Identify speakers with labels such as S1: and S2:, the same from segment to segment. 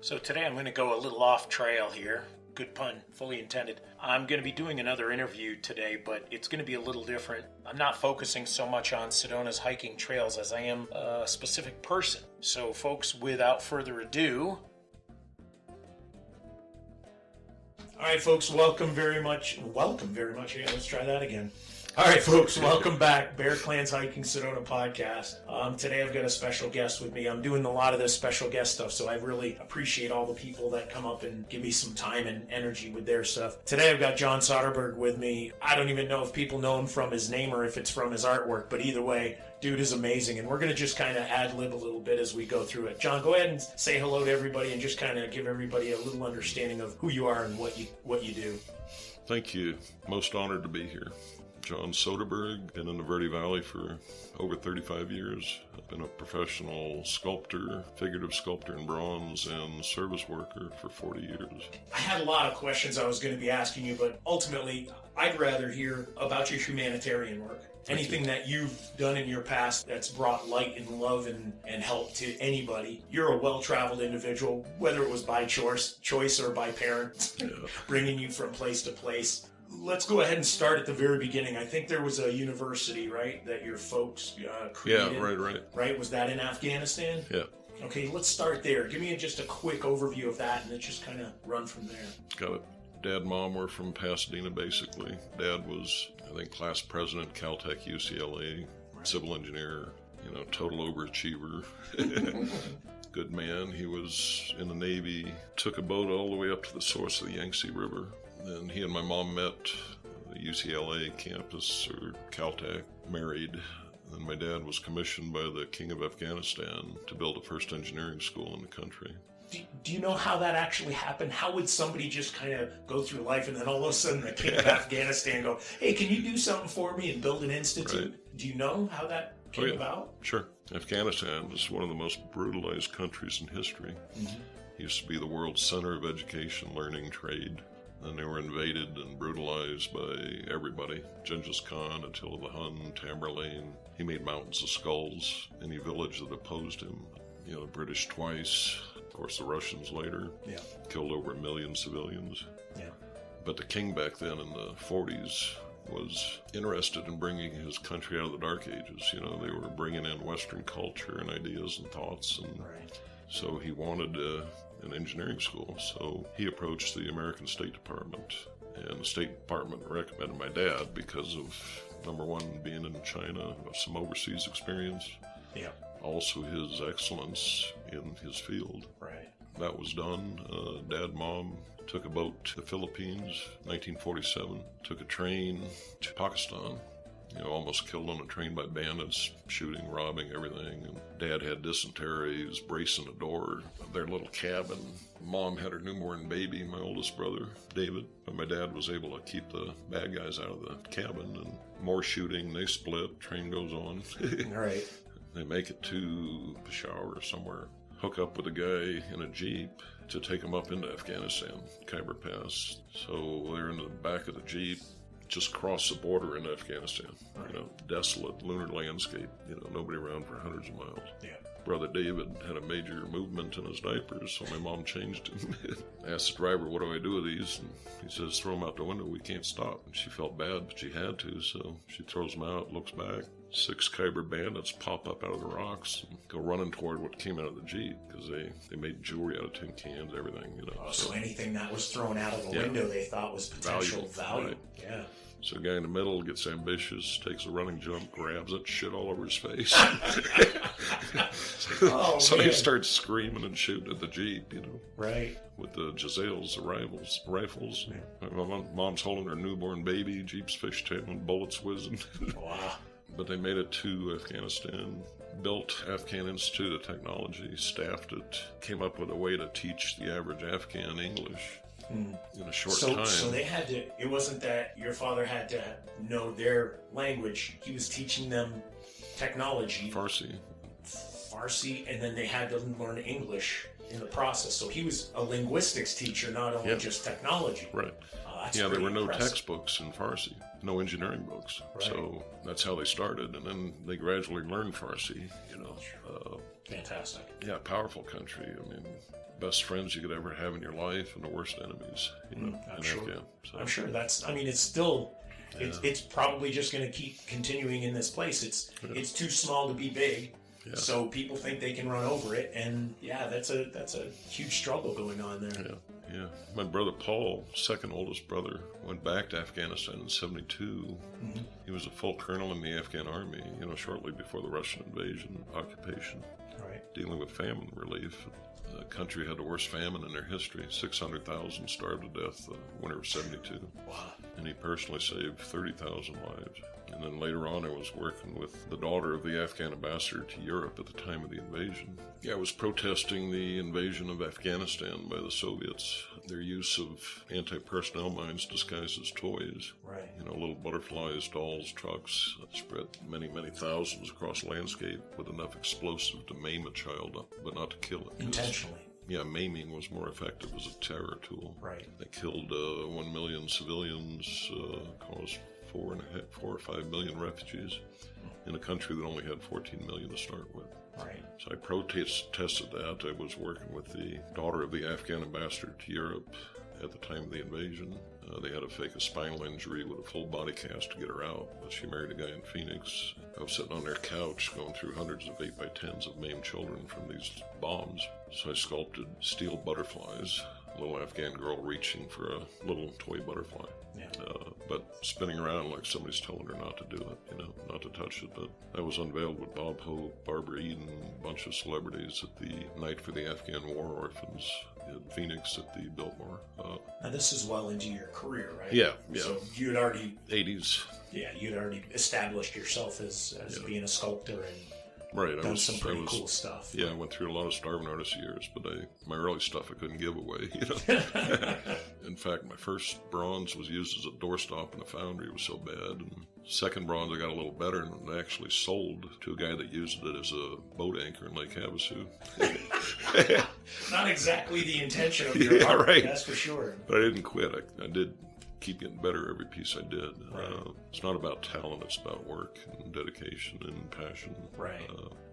S1: So today I'm going to go a little off trail here. Good pun, fully intended. I'm going to be doing another interview today, but it's going to be a little different. I'm not focusing so much on Sedona's hiking trails as I am a specific person. So folks, without further ado... All right, folks, welcome very much. Yeah, let's try that again. All right, folks, welcome back. Bear Clan's Hiking Sedona podcast. Today I've got a special guest with me. I'm doing a lot of this special guest stuff, so I really appreciate all the people that come up and give me some time and energy with their stuff. Today I've got John Soderberg with me. I don't even know if people know him from his name or if it's from his artwork, but either way, dude is amazing, and we're going to just kind of ad-lib a little bit as we go through it. John, go ahead and say hello to everybody and just kind of give everybody a little understanding of who you are and what you do.
S2: Thank you. Most honored to be here. John Soderberg, been in the Verde Valley for over 35 years. I've been a professional sculptor, figurative sculptor in bronze, and service worker for 40 years.
S1: I had a lot of questions I was going to be asking you, but ultimately, I'd rather hear about your humanitarian work. Anything that you've done in your past that's brought light and love and help to anybody. You're a well-traveled individual, whether it was by choice or by parents, bringing you from place to place. Let's go ahead and start at the very beginning. I think there was a university, right, that your folks created?
S2: Yeah, right.
S1: Right? Was that in Afghanistan?
S2: Yeah.
S1: Okay, let's start there. Give me just a quick overview of that, and then just kind of run from there.
S2: Got it. Dad and Mom were from Pasadena, basically. Dad was, I think, class president, Caltech, UCLA, civil engineer, total overachiever. Good man. He was in the Navy, took a boat all the way up to the source of the Yangtze River. Then he and my mom met at the UCLA campus, or Caltech, married. And my dad was commissioned by the King of Afghanistan to build the first engineering school in the country.
S1: Do you know how that actually happened? How would somebody just kind of go through life and then all of a sudden the King of Afghanistan go, hey, can you do something for me and build an institute? Right. Do you know how that came about?
S2: Sure. Afghanistan is one of the most brutalized countries in history. Mm-hmm. It used to be the world's center of education, learning, trade. Then they were invaded and brutalized by everybody. Genghis Khan, Attila the Hun, Tamerlane. He made mountains of skulls. Any village that opposed him. The British twice. Of course, the Russians later. Yeah. Killed over 1 million civilians. Yeah. But the king back then in the 40s was interested in bringing his country out of the Dark Ages. They were bringing in Western culture and ideas and thoughts. And so he wanted an engineering school. So he approached the American State Department, and the State Department recommended my dad because of, number one, being in China, some overseas experience. Yeah. Also his excellence in his field. Right. That was done. Dad, Mom took a boat to the Philippines, 1947. Took a train to Pakistan. Almost killed on a train by bandits, shooting, robbing, everything. And Dad had dysentery. He was bracing the door of their little cabin. Mom had her newborn baby, my oldest brother, David. But my dad was able to keep the bad guys out of the cabin. And more shooting. They split. Train goes on. All right. They make it to Peshawar or somewhere. Hook up with a guy in a Jeep to take him up into Afghanistan, Khyber Pass. So they're in the back of the Jeep. Just cross the border into Afghanistan. Desolate lunar landscape. Nobody around for hundreds of miles. Yeah. Brother David had a major movement in his diapers, so my mom changed him. I asked the driver, what do I do with these? And he says, throw them out the window. We can't stop. And she felt bad, but she had to, so she throws them out, looks back. 6 Khyber bandits pop up out of the rocks and go running toward what came out of the Jeep, because they made jewelry out of tin cans, everything.
S1: So anything that was thrown out of the window they thought was potential value. Right. Yeah.
S2: So the guy in the middle gets ambitious, takes a running jump, grabs it, shit all over his face. So he starts screaming and shooting at the Jeep,
S1: Right.
S2: With the Jazales, the rifles. Yeah. My mom's holding her newborn baby, Jeep's fishtailing, bullets whizzing. Wow. But they made it to Afghanistan, built Afghan Institute of Technology, staffed it, came up with a way to teach the average Afghan English. In a short time.
S1: So they had to, it wasn't that your father had to know their language. He was teaching them technology.
S2: Farsi,
S1: and then they had to learn English in the process. So he was a linguistics teacher, not only just technology.
S2: Right. There were no textbooks in Farsi, no engineering books. Right. So that's how they started. And then they gradually learned Farsi,
S1: Fantastic.
S2: Yeah, powerful country. I mean, best friends you could ever have in your life and the worst enemies,
S1: I'm sure.
S2: Afghan. So,
S1: I'm sure it's still, it's probably just going to keep continuing in this place. It's too small to be big. Yeah. So people think they can run over it, and that's a huge struggle going on there.
S2: Yeah. My brother Paul, second oldest brother, went back to Afghanistan in '72. Mm-hmm. He was a full colonel in the Afghan army, shortly before the Russian invasion, occupation.
S1: Right.
S2: Dealing with famine relief. The country had the worst famine in their history. 600,000 starved to death the winter of '72.
S1: Wow.
S2: And he personally saved 30,000 lives. And then later on, I was working with the daughter of the Afghan ambassador to Europe at the time of the invasion. I was protesting the invasion of Afghanistan by the Soviets, their use of anti-personnel mines disguised as toys.
S1: Right.
S2: Little butterflies, dolls, trucks, spread many, many thousands across the landscape with enough explosive to maim a child, but not to kill it.
S1: Intentionally.
S2: Yeah, maiming was more effective as a terror tool.
S1: Right.
S2: They killed 1 million civilians, caused 4 or 5 million refugees in a country that only had 14 million to start with.
S1: Right.
S2: So I protested that. I was working with the daughter of the Afghan ambassador to Europe at the time of the invasion. They had to fake a spinal injury with a full body cast to get her out, but she married a guy in Phoenix. I was sitting on their couch going through hundreds of 8x10s of maimed children from these bombs. So I sculpted steel butterflies, a little Afghan girl reaching for a little toy butterfly.
S1: Yeah.
S2: But spinning around like somebody's telling her not to do it, not to touch it. But that was unveiled with Bob Hope, Barbara Eden, a bunch of celebrities at the Night for the Afghan War Orphans in Phoenix at the Biltmore.
S1: Now this is well into your career, right?
S2: Yeah.
S1: So you had already...
S2: 80s.
S1: Yeah, you'd already established yourself as being a sculptor and...
S2: Right,
S1: done some pretty cool stuff.
S2: Yeah, I went through a lot of starving artist years, but my early stuff I couldn't give away. In fact, my first bronze was used as a doorstop in a foundry. It was so bad. And second bronze I got a little better and I actually sold to a guy that used it as a boat anchor in Lake Havasu.
S1: Not exactly the intention of your art, right. That's for sure.
S2: But I didn't quit. I did keep getting better every piece I did.
S1: Right.
S2: It's not about talent, it's about work and dedication and passion.
S1: Right.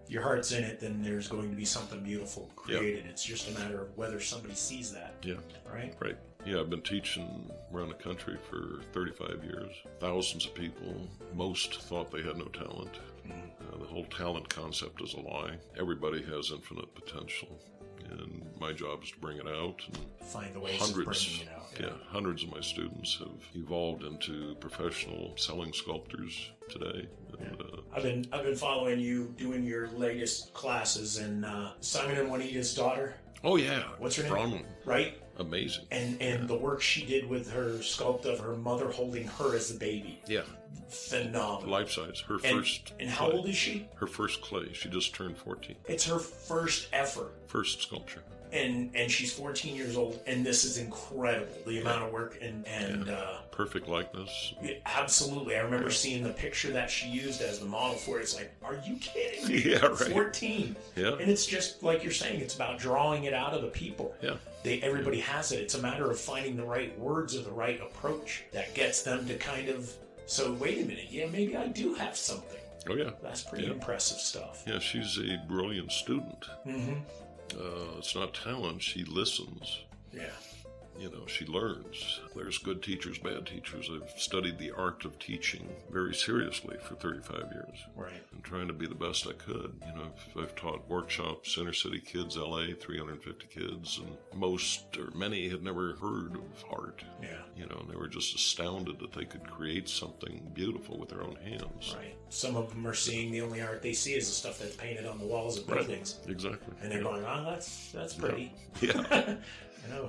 S1: Your heart's in it, then there's going to be something beautiful created. Yeah. It's just a matter of whether somebody sees that.
S2: Yeah.
S1: Right?
S2: Right. Yeah, I've been teaching around the country for 35 years. Thousands of people. Most thought they had no talent. The whole talent concept is a lie. Everybody has infinite potential. And my job is to bring it out. And
S1: find the ways of bringing it out.
S2: Yeah, hundreds of my students have evolved into professional selling sculptors today. And,
S1: I've been following you doing your latest classes, and Simon and Juanita's daughter.
S2: Oh yeah,
S1: what's her name?
S2: Bronwyn.
S1: Right.
S2: Amazing.
S1: And the work she did with her sculpt of her mother holding her as the baby.
S2: Yeah.
S1: Phenomenal.
S2: Life size. Her first.
S1: And how old is she?
S2: Her first clay. She just turned 14.
S1: It's her first effort.
S2: First sculpture.
S1: And she's 14 years old, and this is incredible. The amount of work and
S2: perfect likeness.
S1: Absolutely. I remember seeing the picture that she used as the model for it. It's like, are you kidding me?
S2: Yeah, right.
S1: 14.
S2: Yeah.
S1: And it's just like you're saying, it's about drawing it out of the people.
S2: Yeah.
S1: Everybody has it. It's a matter of finding the right words or the right approach that gets them to kind of, so wait a minute, maybe I do have something.
S2: Oh yeah.
S1: That's pretty impressive stuff.
S2: Yeah, she's a brilliant student.
S1: Mm-hmm.
S2: It's not talent, she listens.
S1: Yeah.
S2: She learns. There's good teachers, bad teachers. I've studied the art of teaching very seriously for 35 years.
S1: Right.
S2: And trying to be the best I could. I've taught workshops, inner city kids, LA, 350 kids, and most or many had never heard of art.
S1: Yeah.
S2: And they were just astounded that they could create something beautiful with their own hands.
S1: Right. Some of them are seeing the only art they see is the stuff that's painted on the walls of buildings.
S2: Right. Exactly.
S1: And they're going, that's pretty.
S2: Yeah.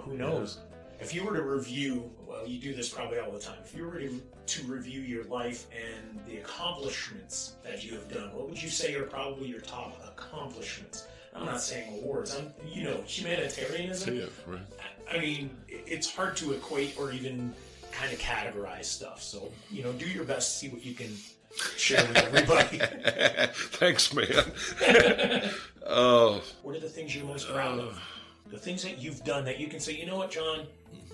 S1: Who knows? Yeah. If you were to review, well, you do this probably all the time. If you were to review your life and the accomplishments that you have done, what would you say are probably your top accomplishments? I'm not saying awards. Humanitarianism.
S2: Yeah, right.
S1: I mean, it's hard to equate or even kind of categorize stuff. So, do your best to see what you can share with everybody.
S2: Thanks, man.
S1: What are the things you're most proud of? The things that you've done that you can say, you know what, John?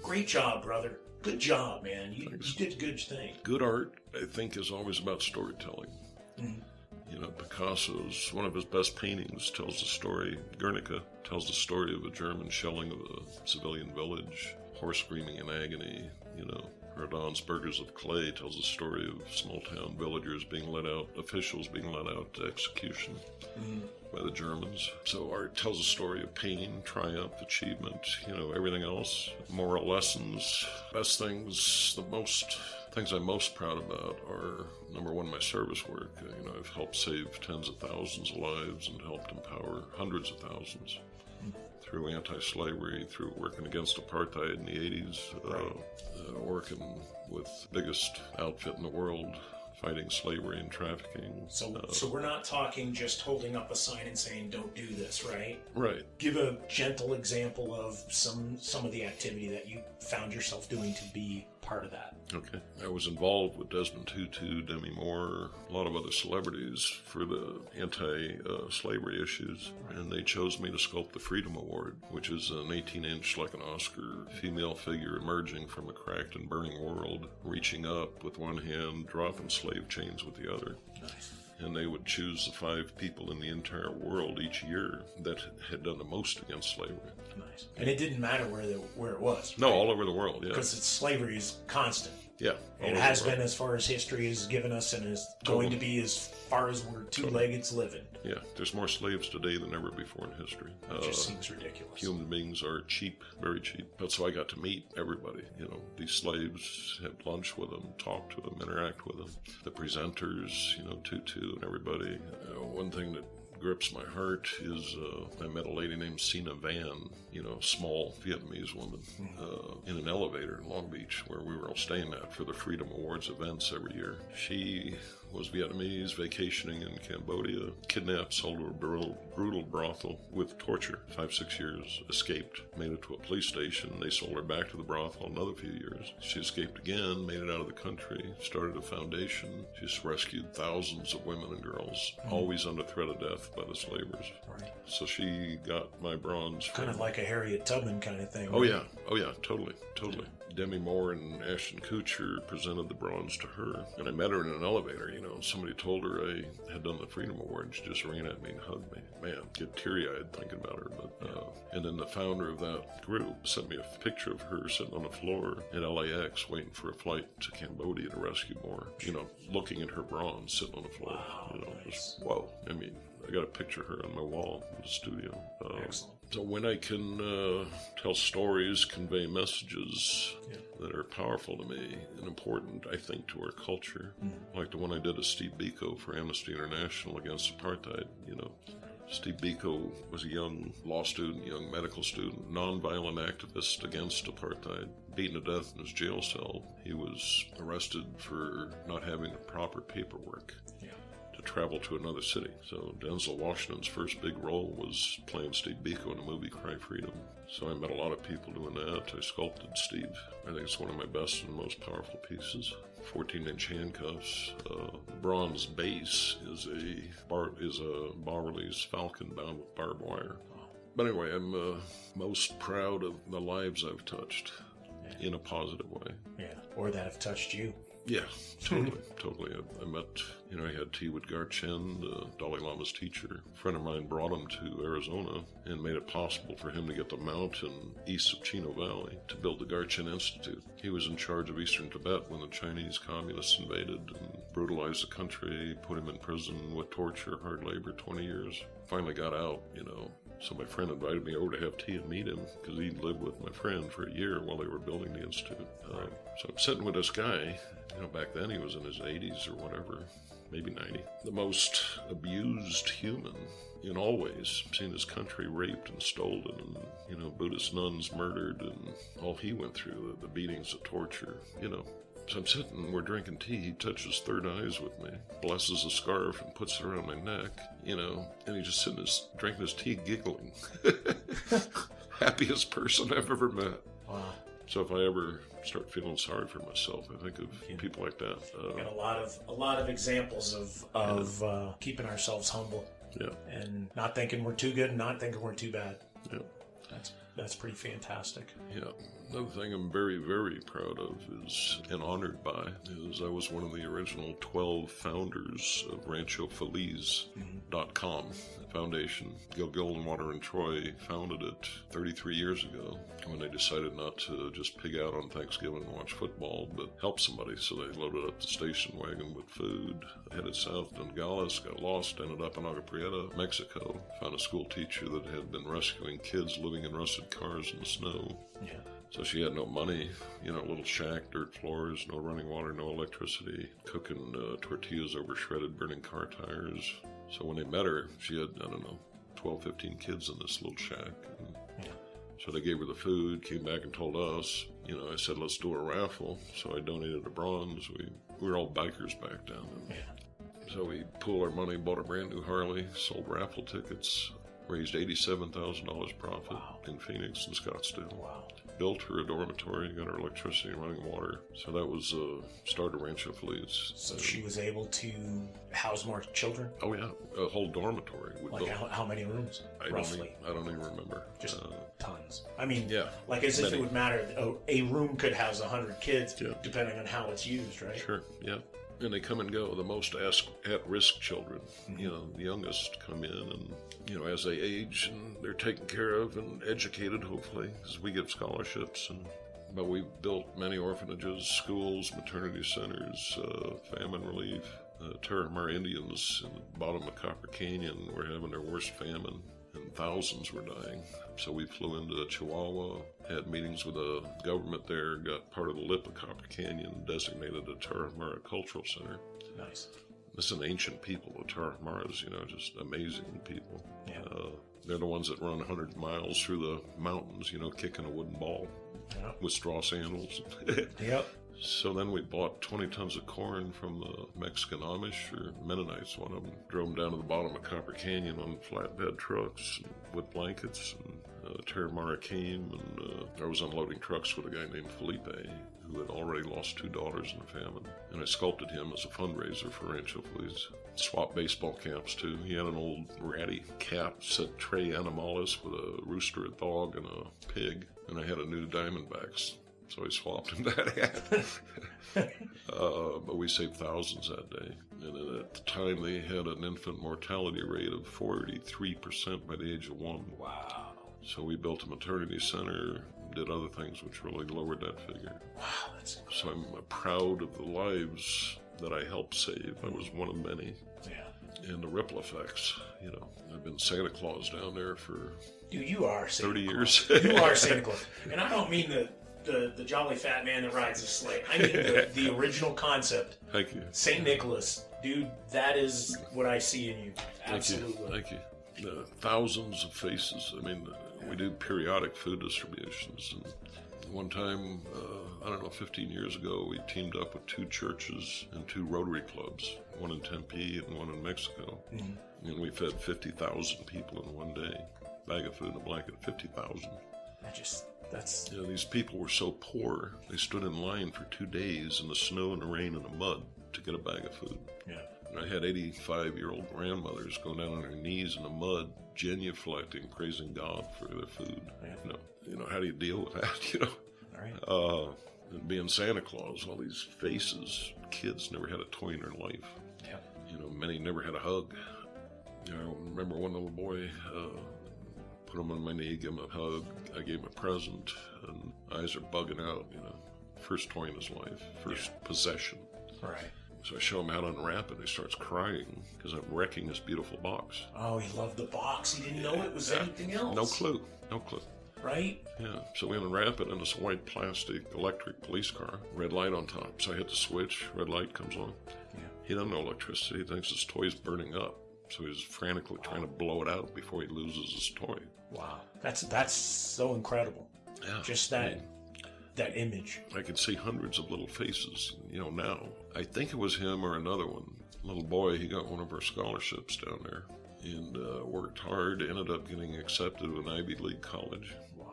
S1: Great job, brother. Good job, man. You did a good thing.
S2: Good art, I think, is always about storytelling.
S1: Mm-hmm.
S2: Picasso's, one of his best paintings tells the story, Guernica, tells the story of a German shelling of a civilian village, horse screaming in agony, Rodin's Burgers of Clay tells the story of small-town villagers being let out, officials being let out to execution by the Germans. So art tells a story of pain, triumph, achievement, everything else. Moral lessons, best things, things I'm most proud about are, number one, my service work. I've helped save tens of thousands of lives and helped empower hundreds of thousands through anti-slavery, through working against apartheid in the 80s, working with the biggest outfit in the world, fighting slavery and trafficking.
S1: So we're not talking just holding up a sign and saying, don't do this, right?
S2: Right.
S1: Give a gentle example of some of the activity that you found yourself doing to be part of that.
S2: Okay. I was involved with Desmond Tutu, Demi Moore, a lot of other celebrities for the anti-slavery issues, and they chose me to sculpt the Freedom Award, which is an 18-inch, like an Oscar, female figure emerging from a cracked and burning world, reaching up with one hand, dropping slave chains with the other.
S1: Nice.
S2: And they would choose the 5 people in the entire world each year that had done the most against slavery.
S1: Nice. And it didn't matter where it was.
S2: No, all over the world, yeah.
S1: Because slavery is constant.
S2: Yeah.
S1: It has been as far as history has given us and is going to be as far as we're two-legged living.
S2: Yeah, there's more slaves today than ever before in history.
S1: It just seems ridiculous.
S2: Human beings are cheap, very cheap. But so I got to meet everybody. These slaves, had lunch with them, talk to them, interact with them. The presenters, Tutu and everybody. One thing that grips my heart is I met a lady named Sina Van, small Vietnamese woman, in an elevator in Long Beach where we were all staying at for the Freedom Awards events every year. She was Vietnamese, vacationing in Cambodia, kidnapped, sold to a brutal brothel with torture, 5-6 years, escaped, made it to a police station. They sold her back to the brothel another few years. She escaped again, made it out of the country, started a foundation. She's rescued thousands of women and girls, always under threat of death by the slavers.
S1: Right.
S2: So she got my bronze.
S1: Kind of like a Harriet Tubman kind of thing.
S2: Oh, yeah. Oh, yeah. Totally. Demi Moore and Ashton Kutcher presented the bronze to her. And I met her in an elevator, Somebody told her I had done the Freedom Award, and she just ran at me and hugged me. Man, get teary-eyed thinking about her. But and then the founder of that group sent me a picture of her sitting on the floor at LAX waiting for a flight to Cambodia to rescue more. Looking at her bronze sitting on the floor.
S1: Wow, nice.
S2: Just, whoa. I mean, I got a picture of her on my wall in the studio.
S1: Excellent.
S2: So when I can tell stories, convey messages that are powerful to me and important, I think, to our culture, like the one I did of Steve Biko for Amnesty International against apartheid, Steve Biko was a young law student, young medical student, nonviolent activist against apartheid, beaten to death in his jail cell. He was arrested for not having the proper paperwork to travel to another city. So Denzel Washington's first big role was playing Steve Biko in the movie Cry Freedom. So I met a lot of people doing that. I sculpted Steve. I think it's one of my best and most powerful pieces. 14-inch handcuffs. Bronze base is a bas-relief falcon bound with barbed wire. But anyway, I'm most proud of the lives I've touched in a positive way.
S1: Yeah, or that have touched you.
S2: Yeah, totally. I met, I had tea with Garchen, the Dalai Lama's teacher. A friend of mine brought him to Arizona and made it possible for him to get the mountain east of Chino Valley to build the Garchen Institute. He was in charge of eastern Tibet when the Chinese communists invaded and brutalized the country, put him in prison with torture, hard labor, 20 years. Finally got out, So my friend invited me over to have tea and meet him because he'd lived with my friend for a year while they were building the institute. So I'm sitting with this guy. Back then he was in his 80s or whatever, maybe 90. The most abused human in all ways, seen his country raped and stolen and, Buddhist nuns murdered and all he went through, the beatings, the torture, So I'm sitting, we're drinking tea, he touches third eyes with me, blesses the scarf and puts it around my neck, and he's just sitting drinking his tea, giggling. Happiest person I've ever met.
S1: Wow.
S2: So if I ever start feeling sorry for myself, I think of people like that.
S1: Got a lot of examples of keeping ourselves humble.
S2: Yeah.
S1: And not thinking we're too good and not thinking we're too bad.
S2: Yeah.
S1: That's pretty fantastic.
S2: Yeah. Another thing I'm very, very proud of is, and honored by, is I was one of the original 12 founders of RanchoFeliz.com, a foundation. Gil Gildenwater and Troy founded it 33 years ago when they decided not to just pig out on Thanksgiving and watch football, but help somebody. So they loaded up the station wagon with food, headed south to Nogales, got lost, ended up in Agua Prieta, Mexico, found a school teacher that had been rescuing kids living in rusted cars in the snow.
S1: Yeah.
S2: So she had no money, a little shack, dirt floors, no running water, no electricity, cooking tortillas over shredded, burning car tires. So when they met her, she had, 12, 15 kids in this little shack. And so they gave her the food, came back and told us, I said, let's do a raffle. So I donated a bronze. We were all bikers back then. So we pooled our money, bought a brand new Harley, sold raffle tickets, raised $87,000 profit in Phoenix and Scottsdale.
S1: Wow.
S2: Built her a dormitory, got her electricity and running water. So that was start of Rancho Feliz.
S1: So she was able to house more children?
S2: Oh, yeah. A whole dormitory.
S1: Like how many rooms, roughly?
S2: I don't even remember.
S1: Just tons. I mean,
S2: yeah,
S1: like as if it would matter. A room could house 100 kids, depending on how it's used, right?
S2: Sure, yeah. And they come and go. The most at-risk children, the youngest come in and, as they age and they're taken care of and educated, hopefully, because we give scholarships. But we've built many orphanages, schools, maternity centers, famine relief. Tarahumara Indians in the bottom of Copper Canyon were having their worst famine, and thousands were dying. So we flew into Chihuahua, had meetings with the government there, got part of the lip of Copper Canyon, designated a Tarahumara Cultural Center.
S1: Nice.
S2: This is an ancient people, the Tarahumaras, just amazing people.
S1: Yeah.
S2: They're the ones that run 100 miles through the mountains, kicking a wooden ball with straw sandals.
S1: Yep.
S2: So then we bought 20 tons of corn from the Mexican Amish, or Mennonites, one of them. Drove them down to the bottom of Copper Canyon on flatbed trucks with blankets. And Tarahumara came, and I was unloading trucks with a guy named Felipe, who had already lost 2 daughters in the famine. And I sculpted him as a fundraiser for Rancho Feliz. Swapped baseball caps, too. He had an old ratty cap, said Trey Animalis, with a rooster, a dog, and a pig. And I had a new Diamondbacks. So I swapped him that hat. But we saved thousands that day. And at the time, they had an infant mortality rate of 43% by the age of 1.
S1: Wow.
S2: So we built a maternity center, did other things which really lowered that figure.
S1: Wow, that's incredible.
S2: So I'm proud of the lives that I helped save. I was one of many.
S1: Yeah.
S2: And the ripple effects, I've been Santa Claus down there for
S1: Dude, you are Santa
S2: 30
S1: Claus.
S2: years.
S1: You are Santa Claus. And I don't mean the jolly fat man that rides a sleigh. I mean the original concept.
S2: Thank you.
S1: St. Nicholas. Dude, that is what I see in you. Absolutely.
S2: Thank you. Thousands of faces. I mean, we do periodic food distributions. And one time, 15 years ago, we teamed up with 2 churches and 2 Rotary clubs, one in Tempe and one in Mexico. Mm-hmm. And we fed 50,000 people in one day. Bag of food and a blanket, 50,000.
S1: That's...
S2: these people were so poor, they stood in line for 2 days in the snow and the rain and the mud to get a bag of food.
S1: Yeah.
S2: And I had 85-year-old grandmothers going down on their knees in the mud, genuflecting, praising God for their food. Yeah. How do you deal with that,
S1: All right.
S2: And being Santa Claus, all these faces, kids never had a toy in their life.
S1: Yeah.
S2: Many never had a hug. I remember one little boy, put him on my knee, give him a hug. I gave him a present, and eyes are bugging out, First toy in his life, first possession.
S1: Right.
S2: So I show him how to unwrap it, and he starts crying because I'm wrecking this beautiful box.
S1: Oh, he loved the box. He didn't know it was anything else.
S2: No clue.
S1: Right?
S2: Yeah. So we unwrap it in this white plastic electric police car, red light on top. So I hit the switch, red light comes on.
S1: Yeah.
S2: He doesn't know electricity. He thinks his toy's burning up. So he's frantically trying to blow it out before he loses his toy.
S1: Wow. That's so incredible.
S2: Yeah.
S1: Just that image.
S2: I could see hundreds of little faces, now. I think it was him or another one. Little boy, he got one of our scholarships down there and worked hard, ended up getting accepted to an Ivy League college.
S1: Wow.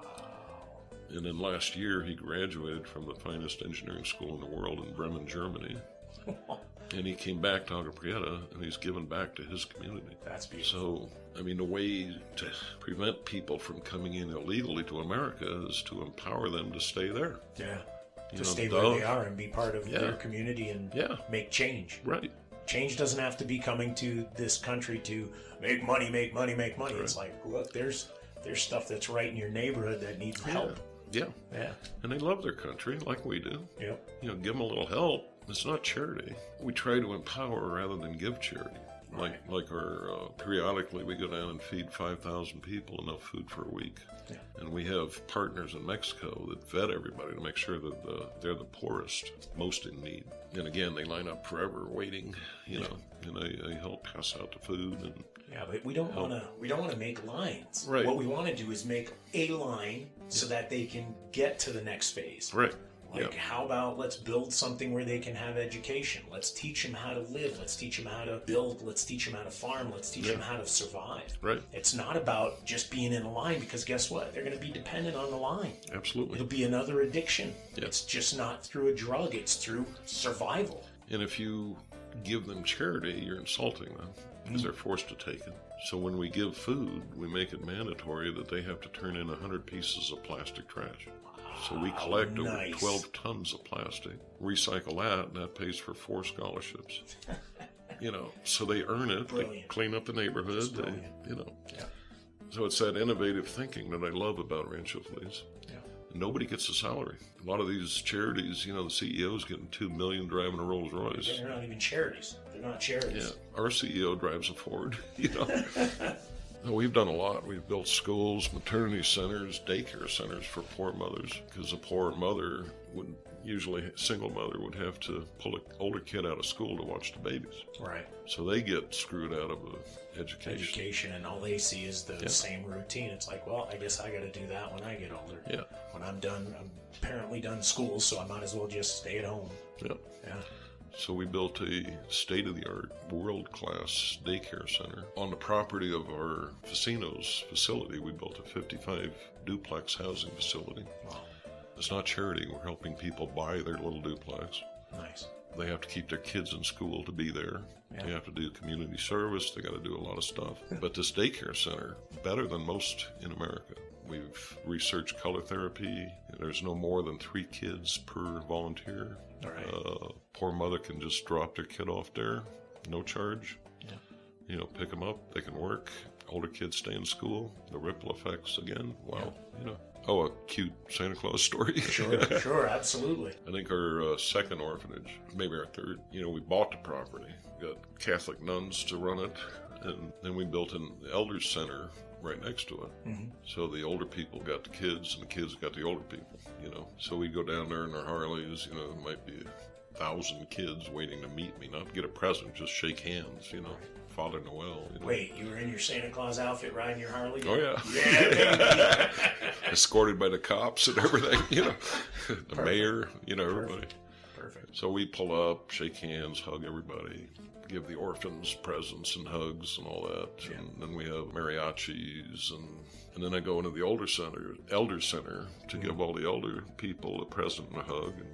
S2: And then last year, he graduated from the finest engineering school in the world in Bremen, Germany. And he came back to Agua Prieta, and he's given back to his community.
S1: That's beautiful.
S2: So, I mean, the way to prevent people from coming in illegally to America is to empower them to stay there.
S1: Yeah.
S2: You
S1: To
S2: know,
S1: stay where they are and be part of
S2: Yeah.
S1: their community and
S2: Yeah.
S1: make change.
S2: Right.
S1: Change doesn't have to be coming to this country to make money, make money, make money.
S2: Right.
S1: It's like, look, there's stuff that's right in your neighborhood that needs help.
S2: Yeah.
S1: Yeah.
S2: And they love their country like we do.
S1: Yep.
S2: You know, give them a little help. It's not charity. We try to empower rather than give charity. Like our periodically we go down and feed 5,000 people enough food for a week.
S1: Yeah.
S2: And we have partners in Mexico that vet everybody to make sure that they're the poorest, most in need. And again, they line up forever waiting, you know, and they help pass out the food. And
S1: Yeah, but we don't want to make lines.
S2: Right.
S1: What we want to do is make a line so that they can get to the next phase.
S2: Right.
S1: Like, how about let's build something where they can have education? Let's teach them how to live. Let's teach them how to build. Let's teach them how to farm. Let's teach them how to survive.
S2: Right.
S1: It's not about just being in a line, because guess what? They're going to be dependent on the line.
S2: Absolutely.
S1: It'll be another addiction.
S2: Yeah.
S1: It's just not through a drug. It's through survival.
S2: And if you give them charity, you're insulting them because they're forced to take it. So when we give food, we make it mandatory that they have to turn in 100 pieces of plastic trash. So we collect over 12 tons of plastic, recycle that, and that pays for 4 scholarships. You know, so they earn it, they clean up the neighborhood, they, you know.
S1: Yeah.
S2: So it's that innovative thinking that I love about Rancho Feliz.
S1: Yeah.
S2: Nobody gets a salary. A lot of these charities, you know, the CEO's getting $2 million driving a Rolls Royce.
S1: They're not even charities. They're not charities.
S2: Yeah, our CEO drives a Ford, you know. No, we've done a lot. We've built schools, maternity centers, daycare centers for poor mothers, because a poor mother would usually, single mother would have to pull an older kid out of school to watch the babies.
S1: Right.
S2: So they get screwed out of education.
S1: And all they see is the same routine. It's like, well, I guess I got to do that when I get older.
S2: Yeah.
S1: When I'm apparently done school, so I might as well just stay at home.
S2: Yeah.
S1: Yeah.
S2: So we built a state-of-the-art, world-class daycare center. On the property of our casinos facility, we built a 55 duplex housing facility.
S1: Wow.
S2: It's not charity. We're helping people buy their little duplex.
S1: Nice.
S2: They have to keep their kids in school to be there.
S1: Yeah.
S2: They have to do community service. They got to do a lot of stuff. But this daycare center, better than most in America. We've researched color therapy. There's no more than 3 kids per volunteer.
S1: All right.
S2: Poor mother can just drop their kid off there, no charge.
S1: Yeah.
S2: You know, pick them up. They can work. Older kids stay in school. The ripple effects again. Wow. Yeah. You know. Oh, a cute Santa Claus story.
S1: Sure, absolutely.
S2: I think our second orphanage, maybe our third, you know, we bought the property, got Catholic nuns to run it, and then we built an elders center right next to it.
S1: Mm-hmm.
S2: So the older people got the kids, and the kids got the older people, you know. So we go down there in our Harleys, you know, there might be 1,000 kids waiting to meet me, not to get a present, just shake hands, you know. Father Noel. You know.
S1: Wait, you were in your Santa Claus outfit riding your Harley?
S2: Oh, yeah.
S1: Yeah,
S2: Escorted by the cops and everything, you know. The mayor, you know, everybody.
S1: Perfect.
S2: So we pull up, shake hands, hug everybody, give the orphans presents and hugs and all that.
S1: Yeah.
S2: And then we have mariachis, and then I go into the elder center to give all the elder people a present and a hug. And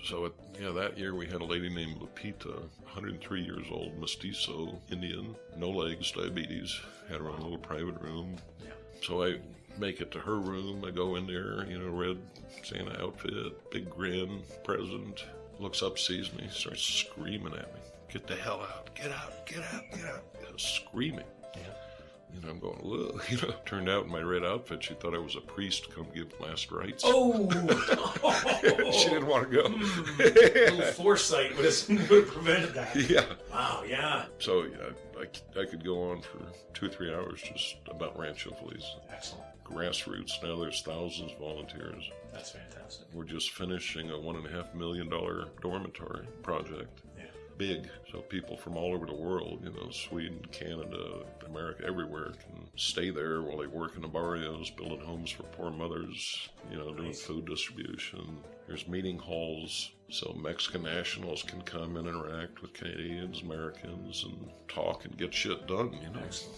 S2: so that year we had a lady named Lupita, 103 years old, mestizo, Indian, no legs, diabetes, had her own little private room.
S1: Yeah.
S2: So I make it to her room. I go in there, you know, red Santa outfit, big grin, present. Looks up, sees me, starts screaming at me. Get the hell out. Get out, get out, get out. Screaming.
S1: Yeah.
S2: You know, I'm going, ugh. You know, turned out in my red outfit, she thought I was a priest to come give last rites.
S1: Oh!
S2: She didn't want to go.
S1: A little foresight would have prevented that.
S2: Yeah.
S1: Wow, yeah.
S2: So, yeah, I could go on for 2 or 3 hours just about Rancho Feliz.
S1: Excellent.
S2: Grassroots. Now there's thousands of volunteers.
S1: That's fantastic.
S2: We're just finishing a $1.5 million dormitory project.
S1: Yeah.
S2: Big, so people from all over the world, you know, Sweden, Canada, America, everywhere can stay there while they work in the barrios, building homes for poor mothers, you know, doing food distribution. There's meeting halls, so Mexican nationals can come and interact with Canadians, Americans, and talk and get shit done, you know.
S1: Excellent.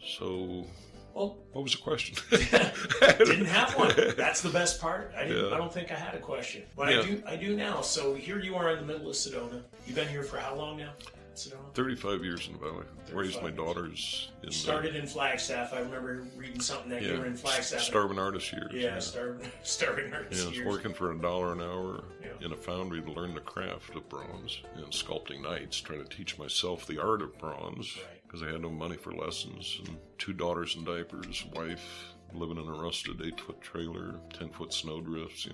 S2: So
S1: Well,
S2: what was the question?
S1: didn't have one. That's the best part. I don't think I had a question, but I do now. So here you are in the middle of Sedona. You've been here for how long now? Sedona?
S2: 35 years in the Valley. Raised my daughters.
S1: Started in Flagstaff. I remember reading something that you were in Flagstaff.
S2: Starving artist years.
S1: Yeah, starving artist years.
S2: Yeah, working for $1 an hour in a foundry to learn the craft of bronze and sculpting knights, trying to teach myself the art of bronze because I had no money for lessons. And 2 daughters in diapers, wife living in a rusted 8-foot trailer, 10-foot snowdrifts,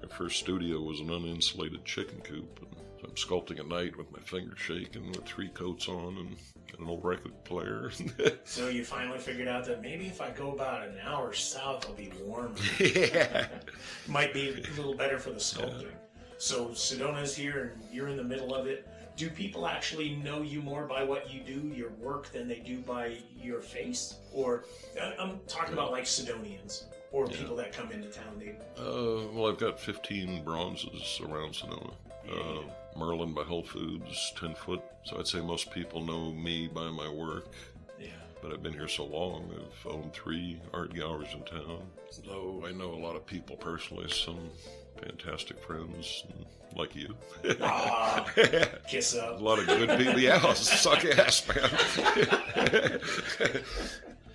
S2: My first studio was an uninsulated chicken coop. And so I'm sculpting a knight with my fingers shaking with 3 coats on and an old record player.
S1: So you finally figured out that maybe if I go about an hour south, I'll be warm. Might be a little better for the sculpting. Yeah. So Sedona's here and you're in the middle of it. Do people actually know you more by what you do, your work, than they do by your face? Or I'm talking about like Sedonians or people that come into town.
S2: Well, I've got 15 bronzes around Sedona. Merlin by Whole Foods, 10 foot. So I'd say most people know me by my work. Yeah. But I've been here so long, I've owned 3 art galleries in town. So I know a lot of people personally, some fantastic friends like you.
S1: Kiss up.
S2: A lot of good people. Yeah, suck ass, man.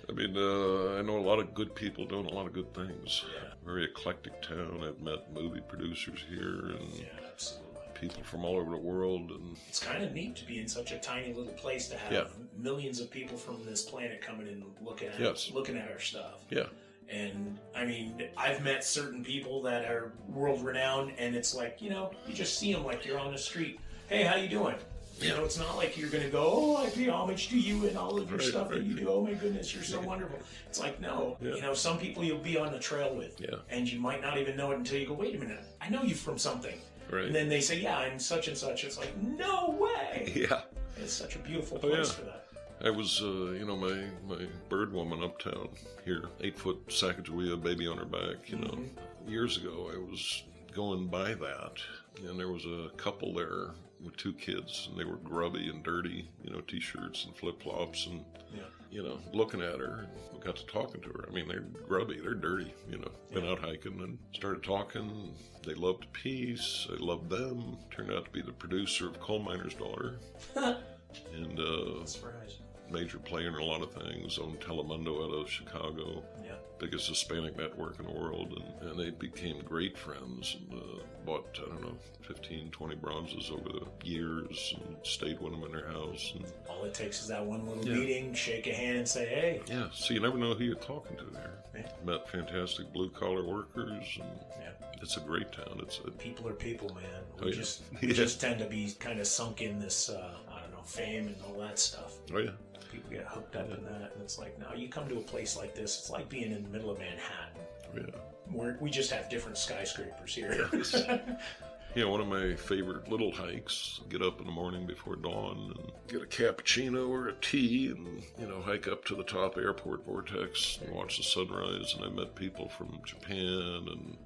S2: I mean, I know a lot of good people doing a lot of good things. Yeah. Very eclectic town. I've met movie producers here and people from all over the world. And
S1: it's kind of neat to be in such a tiny little place to have millions of people from this planet coming in looking at our stuff.
S2: Yeah.
S1: And I mean, I've met certain people that are world renowned, and it's like, you just see them like you're on the street. Hey, how you doing? It's not like you're going to go, oh, I pay homage to you and all of your stuff that you do. Oh my goodness, you're so wonderful. It's like, no, some people you'll be on the trail with, and you might not even know it until you go, wait a minute, I know you from something. Right. And then they say, yeah, I'm such and such. It's like, no way.
S2: Yeah.
S1: It's such a beautiful place for that.
S2: I was, my bird woman uptown here, 8-foot Sacagawea, baby on her back, Years ago, I was going by that, and there was a couple there with 2 kids, and they were grubby and dirty, T-shirts and flip-flops, and, looking at her, and we got to talking to her. I mean, they're grubby, they're dirty, been out hiking, and started talking. They loved peace, I loved them. Turned out to be the producer of Coal Miner's Daughter. And, major player in a lot of things, owned Telemundo out of Chicago, biggest Hispanic network in the world, and they became great friends and bought, 15, 20 bronzes over the years and stayed with them in their house. And
S1: all it takes is that one little meeting, shake a hand and say, hey.
S2: Yeah, so you never know who you're talking to there. Yeah. Met fantastic blue-collar workers, and it's a great town.
S1: People are people, man. We just tend to be kind of sunk in this, fame and all that stuff.
S2: Oh, yeah.
S1: People get hooked up in that, and it's like, no, you come to a place like this, it's like being in the middle of Manhattan.
S2: Yeah.
S1: We just have different skyscrapers here.
S2: One of my favorite little hikes, get up in the morning before dawn and get a cappuccino or a tea and, hike up to the top airport vortex and watch the sunrise. And I met people from Japan and,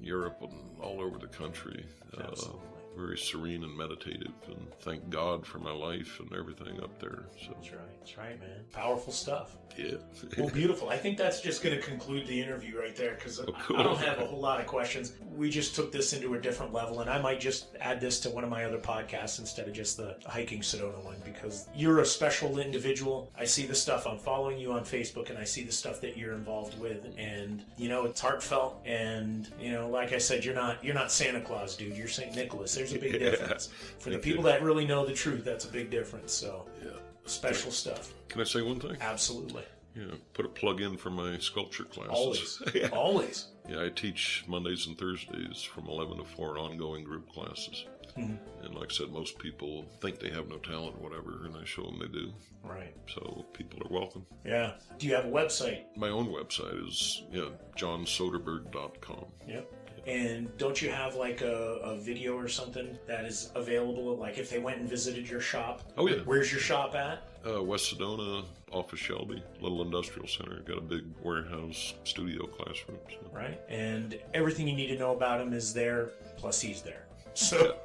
S2: Europe and all over the country.
S1: Absolutely.
S2: Very serene and meditative, and thank God for my life and everything up there. So
S1: That's right, man. Powerful stuff.
S2: Yeah.
S1: Well, beautiful. I think that's just going to conclude the interview right there, because I don't have a whole lot of questions. We just took this into a different level, and I might just add this to one of my other podcasts instead of just the Hiking Sedona one, because you're a special individual. I see the stuff. I'm following you on Facebook, and I see the stuff that you're involved with, and it's heartfelt. And like I said, you're not Santa Claus, dude. You're St. Nicholas. There's a big difference. For the people that really know the truth, that's a big difference. So special stuff.
S2: Can I say one thing?
S1: Absolutely.
S2: Put a plug in for my sculpture classes.
S1: Always. Always.
S2: Yeah, I teach Mondays and Thursdays from 11 to 4 ongoing group classes. Mm-hmm. And like I said, most people think they have no talent or whatever, and I show them they do.
S1: Right.
S2: So people are welcome.
S1: Yeah. Do you have a website?
S2: My own website is johnsoderberg.com.
S1: Yep. And don't you have like a video or something that is available? Like if they went and visited your shop?
S2: Oh, yeah.
S1: Where's your shop at?
S2: West Sedona, off of Shelby, little industrial center. Got a big warehouse, studio, classroom. So.
S1: Right. And everything you need to know about him is there, plus he's there. So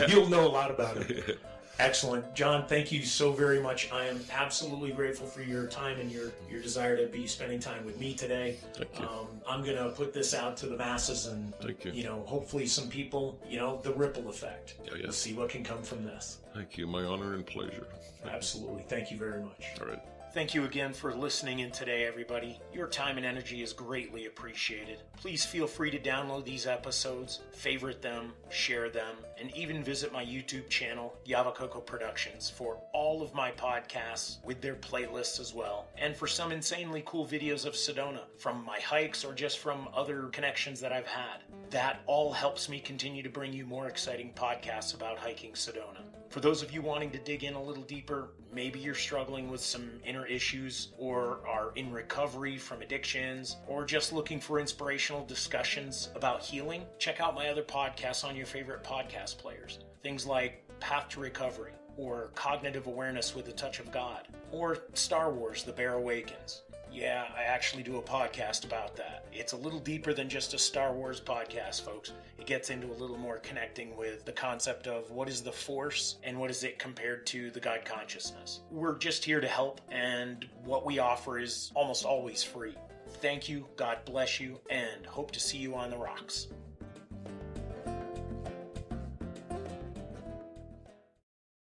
S1: you'll know a lot about him. Excellent. John, thank you so very much. I am absolutely grateful for your time and your desire to be spending time with me today.
S2: Thank you.
S1: I'm going to put this out to the masses and,
S2: Thank you.
S1: Hopefully some people, the ripple effect.
S2: Yeah.
S1: We'll see what can come from this.
S2: Thank you. My honor and pleasure.
S1: Absolutely. Thank you very much.
S2: All right.
S1: Thank you again for listening in today, everybody. Your time and energy is greatly appreciated. Please feel free to download these episodes, favorite them, share them, and even visit my YouTube channel, Yava-Coco Productions, for all of my podcasts with their playlists as well, and for some insanely cool videos of Sedona from my hikes or just from other connections that I've had. That all helps me continue to bring you more exciting podcasts about hiking Sedona. For those of you wanting to dig in a little deeper, maybe you're struggling with some inner issues or are in recovery from addictions or just looking for inspirational discussions about healing, check out my other podcasts on your favorite podcast players. Things like Path to Recovery or Cognitive Awareness with a Touch of God or Star Wars: The Bear Awakens. Yeah, I actually do a podcast about that. It's a little deeper than just a Star Wars podcast, folks. It gets into a little more connecting with the concept of what is the Force and what is it compared to the God consciousness. We're just here to help, and what we offer is almost always free. Thank you, God bless you, and hope to see you on the rocks.